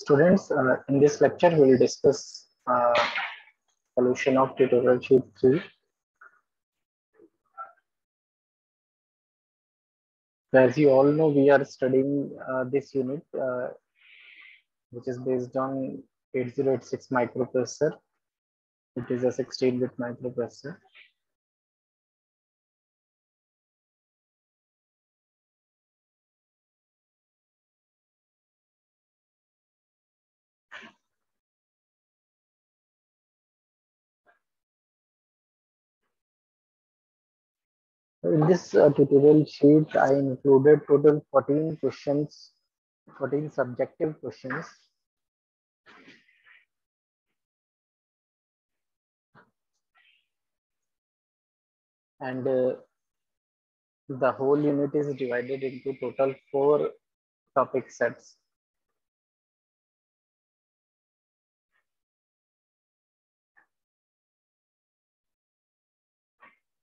Students, in this lecture, we will discuss solution of tutorial sheet 3. As you all know, we are studying this unit, which is based on 8086 microprocessor. It is a 16-bit microprocessor. In this tutorial sheet, I included total 14 questions, 14 subjective questions. And the whole unit is divided into total 4 topic sets.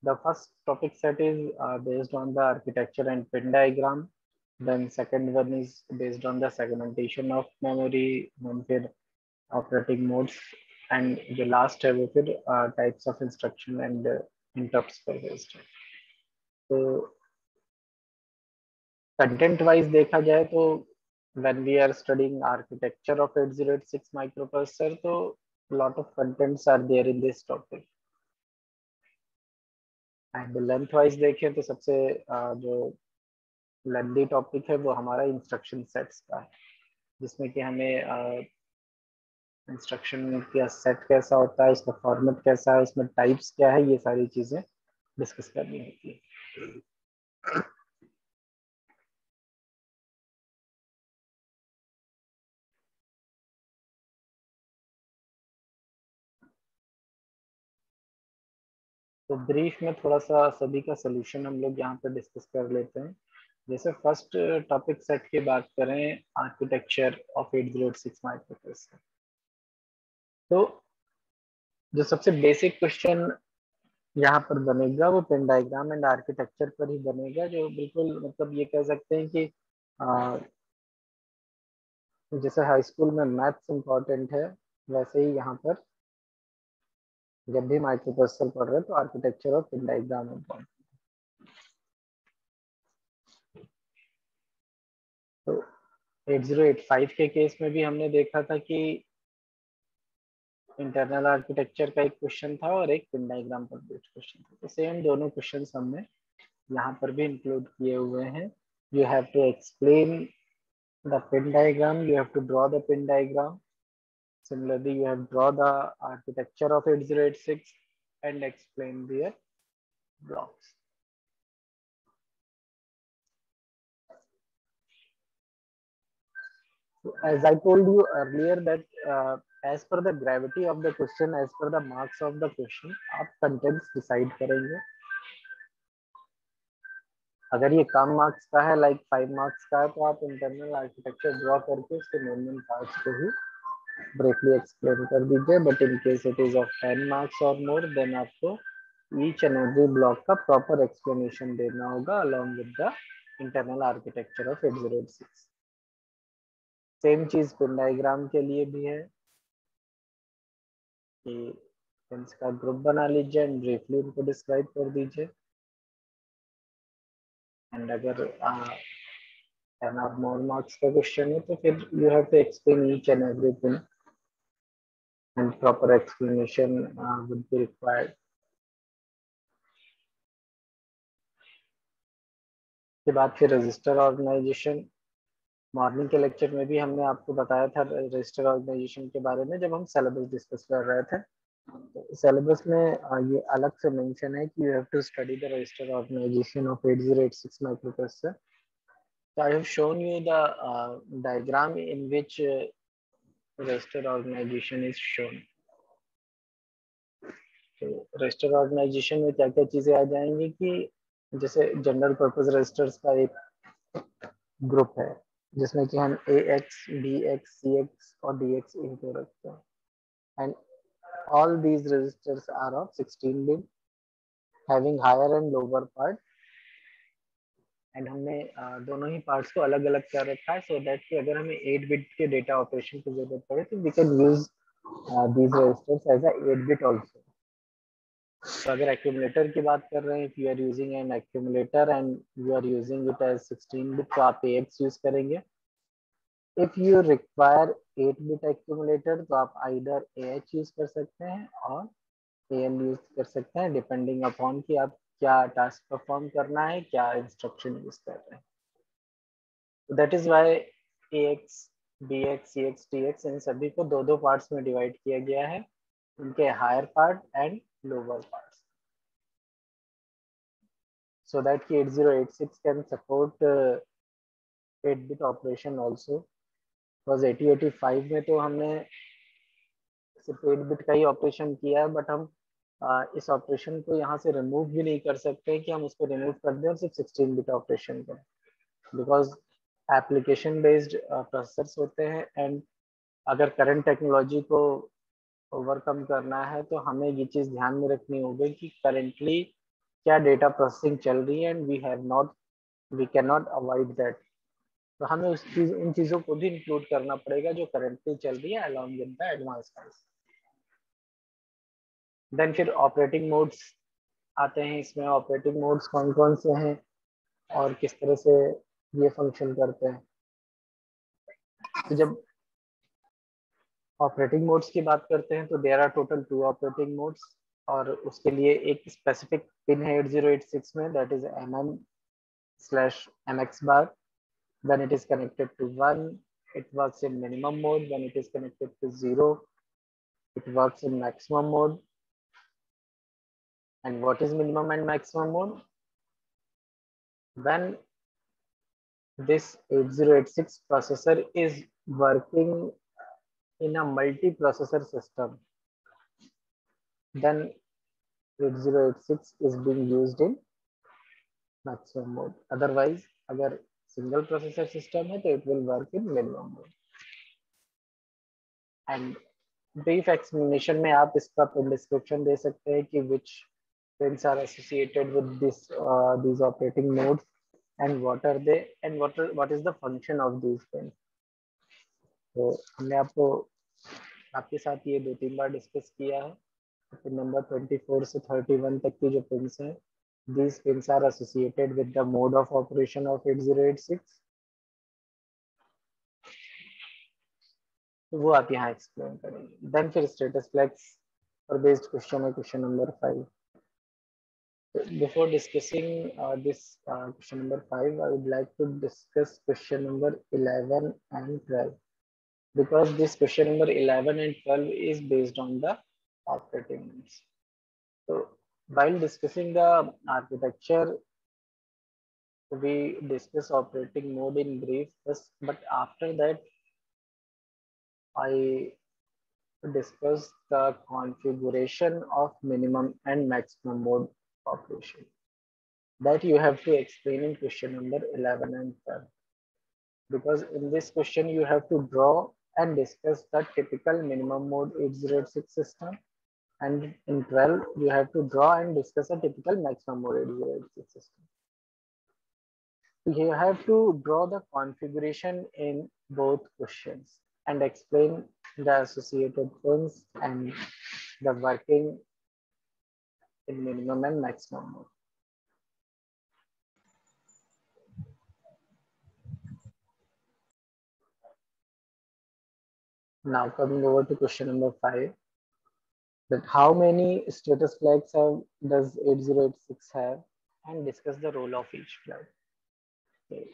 The first topic set is based on the architecture and pin diagram. Then second one is based on the segmentation of memory, then फिर operating modes, and the last है वो फिर types of instruction and interrupts पर based है. तो content wise देखा जाए तो when we are studying architecture of 8086 microprocessor, तो lot of contents are there in this topic. And length wise देखें तो सबसे जो लेंथी टॉपिक है वो हमारा इंस्ट्रक्शन सेट्स का है, जिसमें कि हमें इंस्ट्रक्शन का सेट कैसा होता है, इसका फॉर्मेट कैसा है, इसमें टाइप्स क्या है, ये सारी चीजें डिस्कस करनी होती है. तो ब्रीफ में थोड़ा सा सभी का सोल्यूशन हम लोग यहाँ पे डिस्कस कर लेते हैं. जैसे फर्स्ट टॉपिक सेट की बात करें, आर्किटेक्चर ऑफ 8086 माइक्रोप्रोसेसर, तो जो सबसे बेसिक क्वेश्चन यहाँ पर बनेगा वो पेन डायग्राम एंड आर्किटेक्चर पर ही बनेगा, जो बिल्कुल मतलब ये कह सकते हैं कि जैसे हाई स्कूल में मैथ्स इम्पोर्टेंट है, वैसे ही यहाँ पर जब भी माइक्रोप्रोसेसर पढ़ रहे हैं तो आर्किटेक्चर और पेन डायग्राम इम्पोर्टेंट. तो 8085 के केस में भी हमने देखा था कि इंटरनल आर्किटेक्चर का एक क्वेश्चन था और एक पिन डायग्राम पर बेस्ड क्वेश्चन था. तो सेम दोनों क्वेश्चन हमने यहाँ पर भी इंक्लूड किए हुए हैं. You have to explain the pin diagram, you have to draw the pin diagram. Similarly, you have to draw the architecture of 8086 and explain their blocks. So as I told you earlier that as per the gravity of the question, as per the marks of the question, आप contents decide करेंगे. अगर ये कम marks का है, like 5 marks का है, तो आप इंटरनल आर्किटेक्चर ड्रॉ करके उसके मेन पार्ट्स को ही ब्रीफली एक्सप्लेन कर दीजिए. But in case it is of 10 marks और मोर, देन आपको ईच एंड एवरी ब्लॉक का प्रॉपर एक्सप्लेनेशन देना होगा along with the internal architecture of 8086. Same चीज पिन डायग्राम के लिए भी है कि पिन्स का ग्रुप बना लीजिए एंड ब्रीफली उनको डिस्क्राइब कर दीजिए. एंड अगर 10 और मोर मार्क्स का क्वेश्चन है तो फिर you have to explain each and every pin and proper explanation would be required. के बाद फिर रजिस्टर ऑर्गेनाइजेशन. मॉर्निंग के लेक्चर में भी हमने आपको बताया था रजिस्टर ऑर्गेनाइजेशन के बारे में, जब हम सिलेबस डिस्कस कर रहे थे. तो सिलेबस में ये अलग से मेंशन है कि you have to study the register organisation of 8086 microprocessor. So I have shown you the diagram in which register organization is shown. तो रजिस्टर ऑर्गेनाइजेशन में क्या क्या चीजें आ जाएंगी कि जैसे जनरल पर्पस रजिस्टर्स का एक ग्रुप है जिसमें कि हम AX, BX, CX और DX इनको रखते हैं. And all these registers are of 16 bit having higher and lower part. And हमने दोनों ही पार्ट्स को अलग अलग कर रखा है सो दैट कि अगर हमें 8 बिट के डेटा ऑपरेशन की जरूरत पड़े तो we can use these registers as a 8 bit also. तो अगर एक्यूमुलेटर की बात कर रहे हैं, if you are using an accumulator and you are using it as 16 bit तो आप AX यूज करेंगे। If you require 8 bit accumulator तो आप आइदर AH यूज कर सकते हैं और AM यूज कर सकते हैं, डिपेंडिंग अपॉन कि आप क्या टास्क परफॉर्म करना है, क्या इंस्ट्रक्शन यूज कर रहे हैं। That is why AX, BX, CX, TX इन सभी को दो दो पार्ट्स में डिवाइड किया गया है, उनके higher part and lower parts, so that 8086 can support 8 bit operation also। बस 8085 में तो हमने सिर्फ 8 बिट का ही ऑपरेशन किया है, बट हम इस ऑपरेशन को यहाँ से रिमूव भी नहीं कर सकते कि हम उसको रिमूव कर दें और सिर्फ 16 बिट ऑपरेशन करें, बिकॉज एप्लीकेशन बेस्ड प्रोसेसर्स होते हैं एंड अगर करंट टेक्नोलॉजी को ओवरकम करना है तो हमें ये चीज़ ध्यान में रखनी होगी कि करेंटली क्या डेटा प्रोसेसिंग चल रही है and we can not avoid that. तो हमें उन चीज़ों को भी इंक्लूड करना पड़ेगा जो करेंटली चल रही है along with the advance task. Then फिर ऑपरेटिंग मोड्स आते हैं, इसमें ऑपरेटिंग मोड्स कौन कौन से हैं और किस तरह से ये फंक्शन करते हैं। तो जब ऑपरेटिंग मोड्स की बात करते हैं तो there are total 2 operating modes और उसके लिए एक स्पेसिफिक पिन है 8086 में, that is mm/mx bar। When it is connected to 1, it works in minimum mode. When it is connected to 0, it works in maximum mode. And what is minimum and maximum mode? When this 8086 processor is working in a multi-processor system, then 8086 is being used in maximum mode. Otherwise, अगर single processor system है तो it will work in minimum mode. And brief explanation में आप इसका description दे सकते हैं कि which pins are associated with these operating modes and what are they and what is the function of these pins। तो हमने आपके साथ ये 2-3 बार डिस्कस किया है। पिन नंबर 24 से 31 तक की जो पिन्स हैं, these pins are associated with the mode of operation of 8086। तो वो आप यहाँ एक्सप्लेन करेंगे। देन फिर स्टेटस फ्लैग्स पर बेस्ड क्वेश्चन है, question number 5। Before discussing this question number 5, I would like to discuss question number 11 and 12 because this question number 11 and 12 is based on the operating modes. So while discussing the architecture, we discuss operating mode in brief, but after that I discuss the configuration of minimum and maximum mode operation that you have to explain in question number 11 and 12, because in this question you have to draw and discuss the typical minimum mode 8086 system, and in 12 you have to draw and discuss a typical maximum mode 8086 system. You have to draw the configuration in both questions and explain the associated pins and the working in minimum and maximum mode. Now coming over to question number 5, that how many status flags does 8086 have, and discuss the role of each flag. Okay.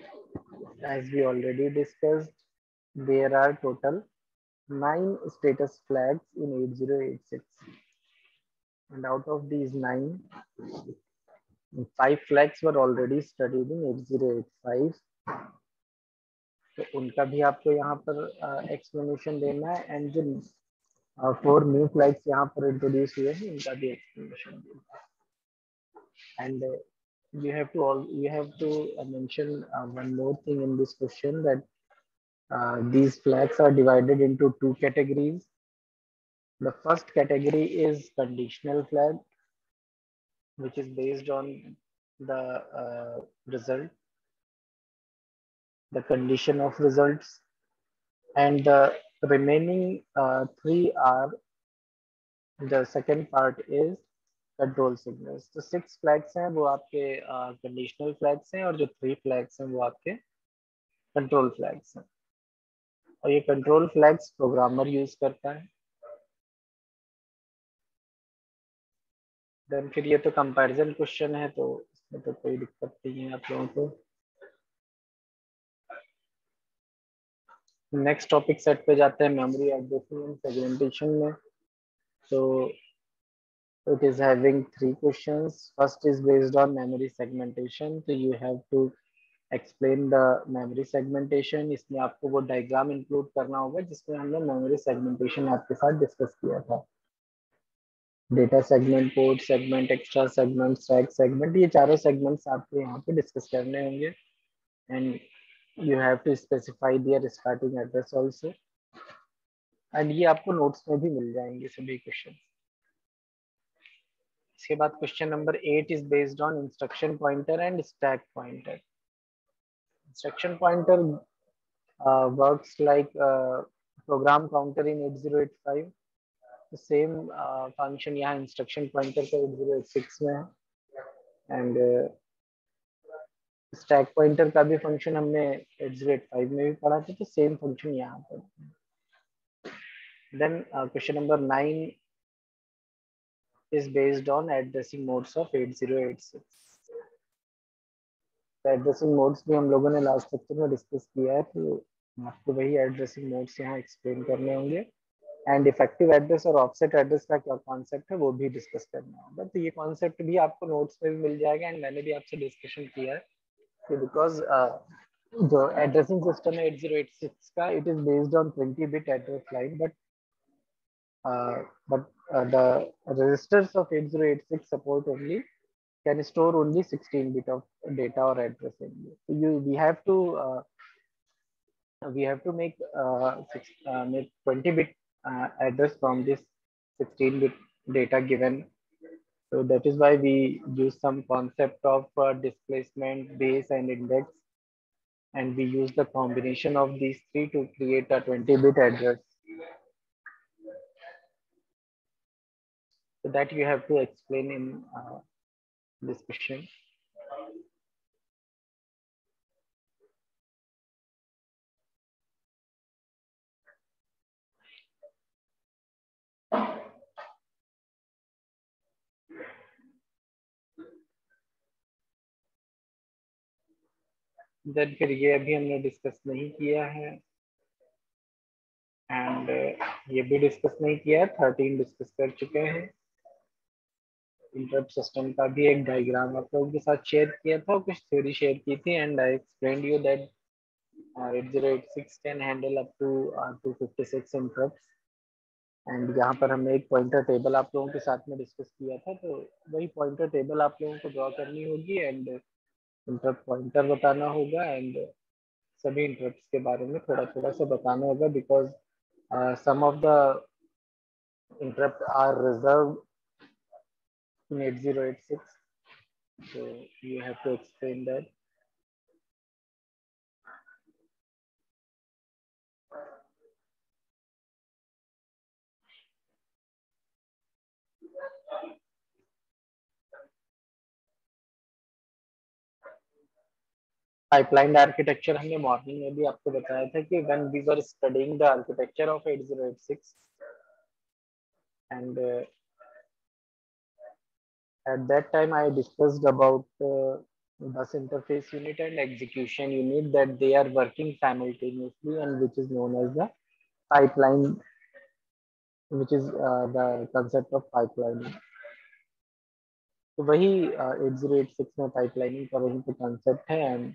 As we already discussed, there are total 9 status flags in 8086, and out of these 9, 5 flags were already studied in 8085। तो उनका भी आपको यहाँ पर explanation देना है, and जो 4 new flags यहाँ पर इंट्रोड्यूस हुए हैं उनका भी एक्सप्लेनेशन देना है। And you have to mention one more thing in this question, that these flags are divided into 2 categories. The first category is conditional flag, which is based on the result, the condition of results, and the remaining three are, the second part is control signals. तो 6 flags हैं वो आपके conditional flags हैं, और जो 3 flags हैं वो आपके कंट्रोल फ्लैग्स हैं। और ये कंट्रोल फ्लैग्स प्रोग्रामर यूज करता है। देन फिर ये तो कंपैरिजन क्वेश्चन है, तो इसमें तो कोई दिक्कत नहीं है आप लोगों को। नेक्स्ट टॉपिक सेट पे जाते हैं, मेमोरी एड्रेसिंग एंड सेगमेंटेशन में। तो it is having 3 questions. First is based on memory segmentation, so you have to explain the memory segmentation। इसमें आपको वो डायग्राम इंक्लूड करना होगा जिसमें हमने मेमोरी सेगमेंटेशन आपके साथ डिस्कस किया था। Data segment, port segment, extra segment, stack segment, ये चारों सेगमेंट्स आपको यहाँ पे डिस्कस करने होंगे। And you have to specify their starting address also, and ये आपको नोट्स में भी मिल जाएंगे सभी क्वेश्चन। इसके बाद question number 8 is based on instruction pointer and stack pointer. Instruction pointer works like program counter in 8085। Same function यहाँ instruction pointer का 8086 में है, एंड स्टैक पॉइंटर का भी फंक्शन हमने 8085 में भी पढ़ा था, तो सेम फंक्शन यहाँ पर। Then question number 9 is based on addressing modes of 8086। तो एड्रेसिंग मोड्स भी हम लोगों ने लास्ट लेक्चर में डिस्कस किया है, तो आपको वही एड्रेसिंग मोड्स यहाँ एक्सप्लेन करने होंगे। एंड इफेक्टिव एड्रेस और ऑफसेट एड्रेस का क्या कॉन्सेप्ट है वो भी डिस्कस करना होगा। तो ये कॉन्सेप्ट भी आपको नोट्स में भी मिल जाएगा, एंड मैंने भी आपसे डिस्कशन किया है कि बिकॉज जो एड्रेसिंग सिस्टम है 8086 का, it is based on 20 bit address line, but the registers of 8086 support only, can store only 16 bit of data or address only. So we have to make 20 bit address from this 16 bit data given. So that is why we use some concept of displacement, base and index, and we use the combination of these three to create a 20 bit address. So that you have to explain in this question. Then फिर ये अभी हमने discuss नहीं किया है, and ये भी discuss नहीं किया है, 13 डिस्कस कर चुके हैं। इंटरप्ट सिस्टम का भी एक डायग्राम आप लोगों के साथ शेयर किया था, कुछ थ्योरी शेयर की थी, and I explained you that 8086 can handle up to 256 interrupts. And यहाँ पर हमने एक पॉइंटर टेबल आप लोगों के साथ में डिस्कस किया था, तो वही पॉइंटर टेबल आप लोगों को ड्रॉ करनी होगी, एंड इंटरप्ट पॉइंटर बताना होगा, एंड सभी इंटरप्ट्स के बारे में थोड़ा थोड़ा सा बताना होगा, because some of the interrupts are reserved in 8086, so you have to explain that. Pipeline architecture हमने मॉर्निंग में भी आपको बताया था कि when we were studying the architecture of 8086, and at that time I discussed about bus interface unit and execution unit, that they are working simultaneously, and which is known as the pipeline, which is the concept of pipelining। तो वही 8086 में pipelining का वही तो concept है, and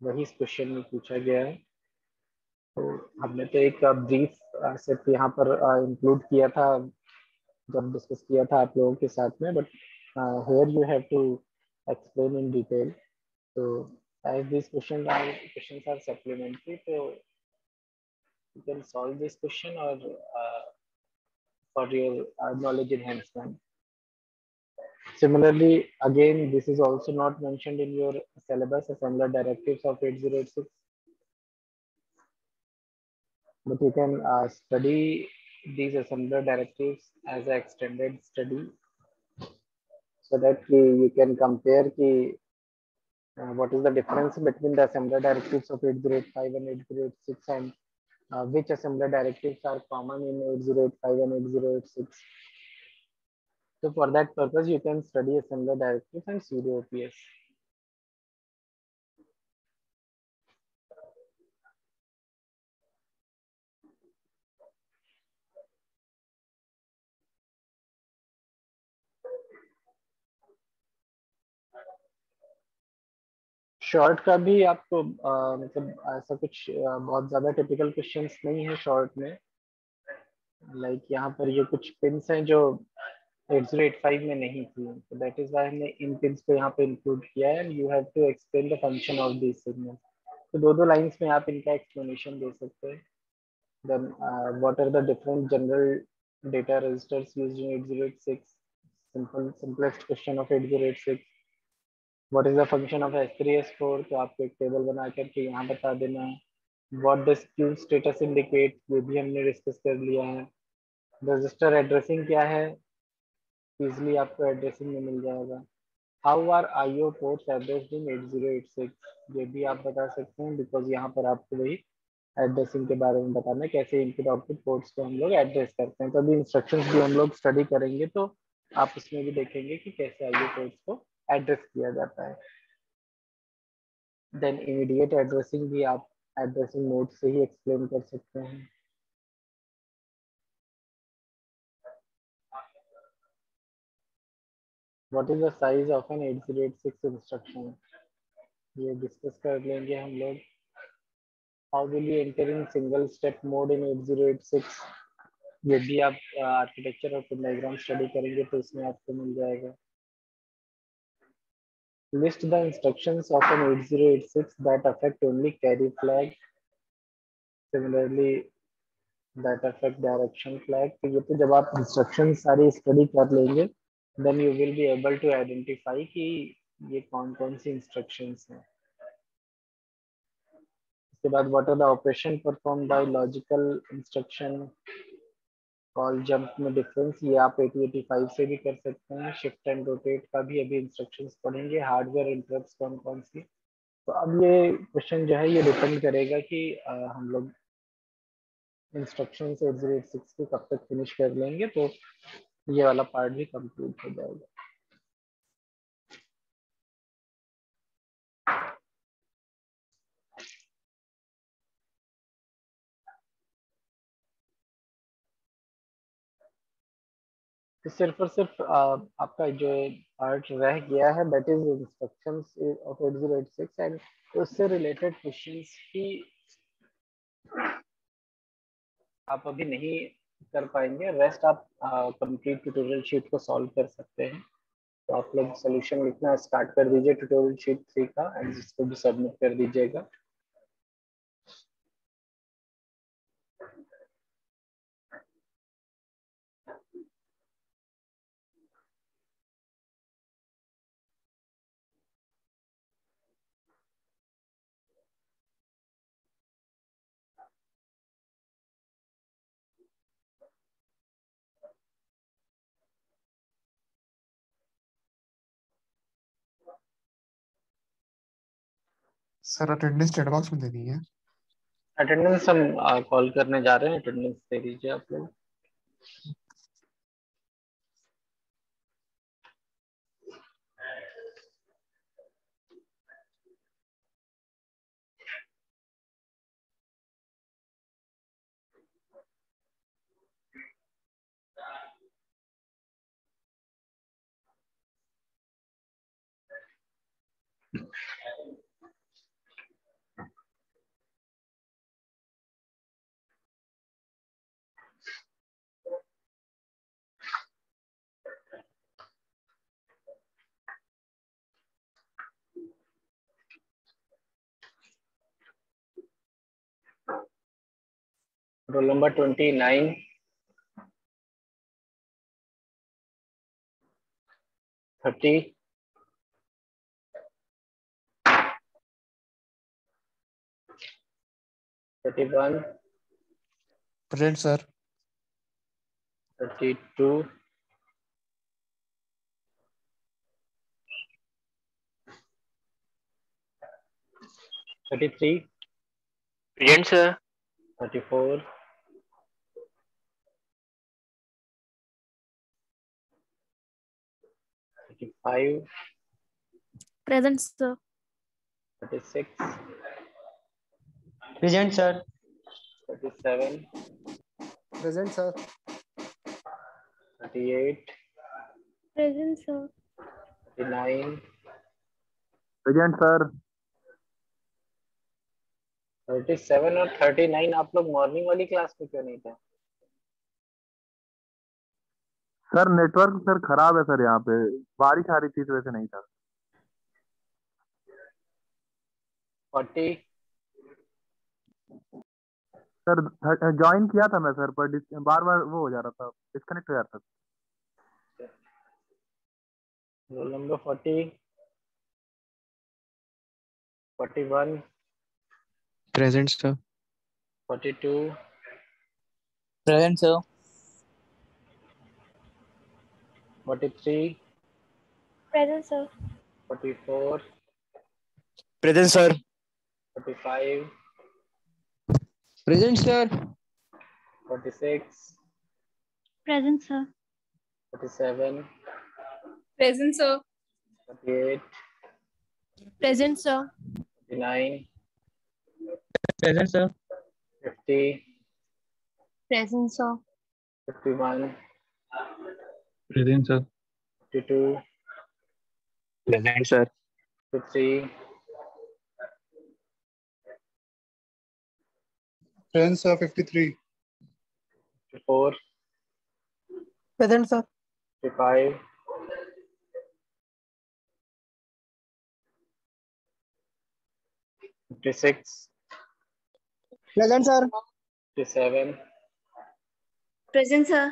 वही इस question में पूछा गया है। तो हमने तो एक ब्रीफ सेट यहाँ पर इंक्लूड किया था जब डिस्कस किया था आप लोगों के साथ में, but here you have to explain in detail. तो as this questions are supplementary, तो you can solve this question और for your knowledge enhancement. Similarly, again, this is also not mentioned in your syllabus, assembler directives of 8086. But you can study these assembler directives as an extended study so that you can compare what is the difference between the assembler directives of 8085 and 8086 and which assembler directives are common in 8085 and 8086. So for that purpose, you can study assembler directives and pseudo OPS. Short का भी आपको मतलब ऐसा कुछ बहुत ज्यादा typical questions नहीं है शॉर्ट में. लाइक यहाँ पर ये कुछ पिन्स हैं जो 8085 में नहीं थी, तो दैट इज व्हाई हमने इन पिन्स को यहाँ पे इंक्लूड किया है. And you have to explain the function of this signal. तो दो लाइंस में आप इनका एक्सप्लेनेशन दे सकते हैं. Then what are the different general data registers used in 8086. simplest question of 8086. What is the function of S3 S4. तो आपको एक टेबल बना करके यहाँ बता देना है. What does Q status indicate, ये भी हमने डिस्कस कर लिया है. रजिस्टर एड्रेसिंग क्या है, इजिली आपको एड्रेसिंग में मिल जाएगा. How are IO ports addressed in 8086, ये भी आप बता सकते हैं बिकॉज यहाँ पर आपको वही एड्रेसिंग के बारे में बताना है, कैसे इनपुट आउटपुट पोर्ट्स को हम लोग एड्रेस करते हैं. तो अभी इंस्ट्रक्शंस भी हम लोग स्टडी करेंगे तो आप उसमें भी देखेंगे कि कैसे IO पोर्ट्स को एड्रेस किया जाता है. देन इमीडिएट एड्रेसिंग भी आप एड्रेसिंग मोड से ही एक्सप्लेन कर सकते हैं. What is the size of an 8086 instruction, ये डिस्कस कर लेंगे हम लोग. How will you enter in single step mode in 8086, ये भी आप आर्किटेक्चर और डायग्राम स्टडी करेंगे तो इसमें आपको मिल जाएगा. List the instructions of an 8086 that affect only carry flag, similarly that affect direction flag. तो ये तो जब आप इंस्ट्रक्शन सारी स्टडी कर लेंगे then you will be able to identify कि ये कौन कौन सी इंस्ट्रक्शंस हैं. उसके बाद what are the operation perform by logical instruction. Call jump में डिफरेंस, ये आप 8085 से भी कर सकते हैं. शिफ्ट एंड रोटेट का भी अभी इंस्ट्रक्शंस पढ़ेंगे. हार्डवेयर इंटरप्ट्स कौन कौन सी. तो अब ये क्वेश्चन जो है ये डिपेंड करेगा कि हम लोग इंस्ट्रक्शन 8086 को कब तक फिनिश कर लेंगे तो ये वाला पार्ट भी कंप्लीट हो जाएगा. तो सिर्फ और सिर्फ आपका जो पार्ट रह गया है that is instructions of 8086 and उससे रिलेटेड क्वेश्चंस ही आप अभी नहीं कर पाएंगे. रेस्ट आप कंप्लीट ट्यूटोरियल शीट को सॉल्व कर सकते हैं. तो आप लोग सोल्यूशन लिखना स्टार्ट कर दीजिए ट्यूटोरियल शीट 3 का एंड इसको भी सबमिट कर दीजिएगा. सर अटेंडेंस चैट बॉक्स में देनी है. अटेंडेंस हम कॉल करने जा रहे हैं. अटेंडेंस दे दीजिए आप लोग. Roll number 29. 30, 31, Present, sir. 32, 33, Present, sir. 34, 35, Present, sir. 36, Present, sir. 37, Present, sir. 38, Present, sir. 39, present sir. 37 और 39 आप लोग मॉर्निंग वाली क्लास में क्यों नहीं थे? सर नेटवर्क सर खराब है सर, यहाँ पे बारिश आ रही थी इस वजह से नहीं था। 40, सर ज्वाइन किया था मैं सर, पर बार बार वो हो जा रहा था, डिस्कनेक्ट हो जा रहा था। Roll number 40, 41, Present, sir. 42, Present, sir. 43, Present, sir. 44, Present, sir. 45, Present, sir. 46, Present, sir. 47, Present, sir. 48, Present, sir. 49, Present, sir. 50, Present, sir. 51, Present, sir. 52, Present, sir. 53, Present, sir. 53. 54, Present, sir. 55, 56, Present, sir. 57, Present, sir.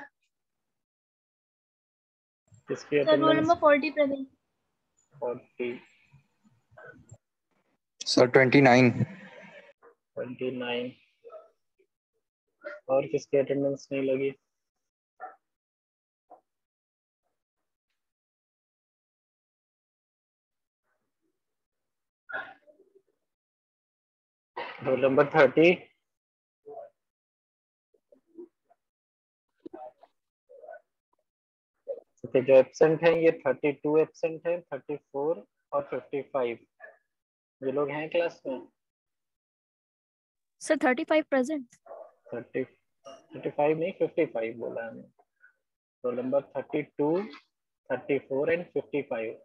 किसकी Sir, roll attendance? number 40 present. 40, Sir, 29. 29 और किसकी attendance नहीं लगी? Roll number 30, तो जो absent है ये 32 absent है, 34 और 55 ये लोग हैं क्लास में। Sir, 35 present. 35 नहीं 55 बोला हमने। Roll number 32, 34 and 55।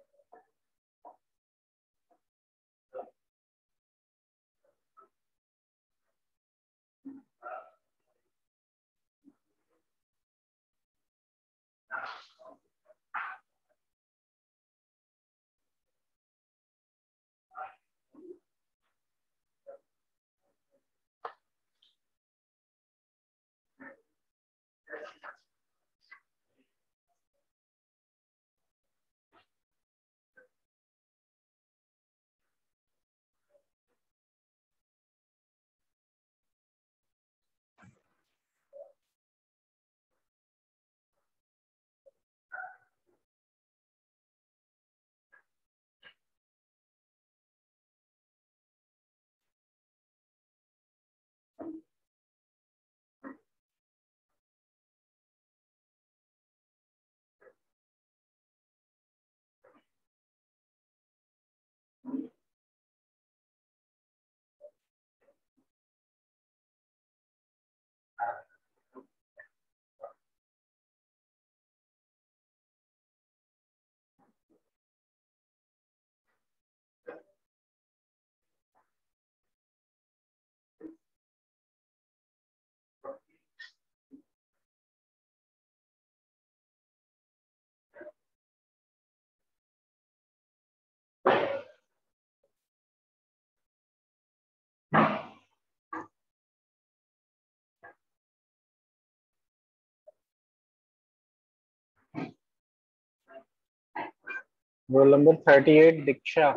Roll number 38 दीक्षा,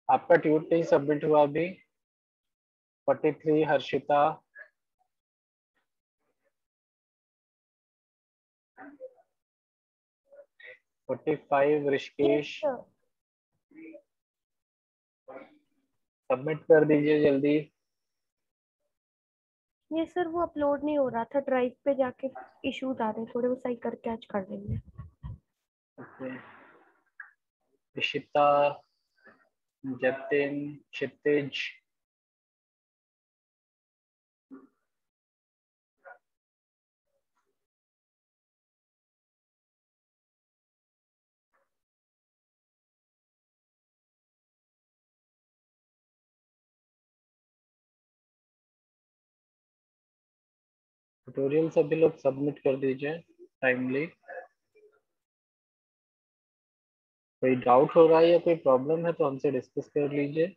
आपका ट्यूट नहीं सबमिट हुआ अभी। 43 हर्षिता, 45 ऋषिकेश, सबमिट कर दीजिए जल्दी। ये सर वो अपलोड नहीं हो रहा था, ड्राइव पे जाके इश्यूज आ रहे थोड़े, वो सही करके आज कर देंगे। ओके, इशिता, जतिन, क्षितिज, ट्यूटोरियल सभी लोग सबमिट कर दीजिए टाइमली। कोई डाउट हो रहा है या कोई प्रॉब्लम है तो हमसे डिस्कस कर लीजिए।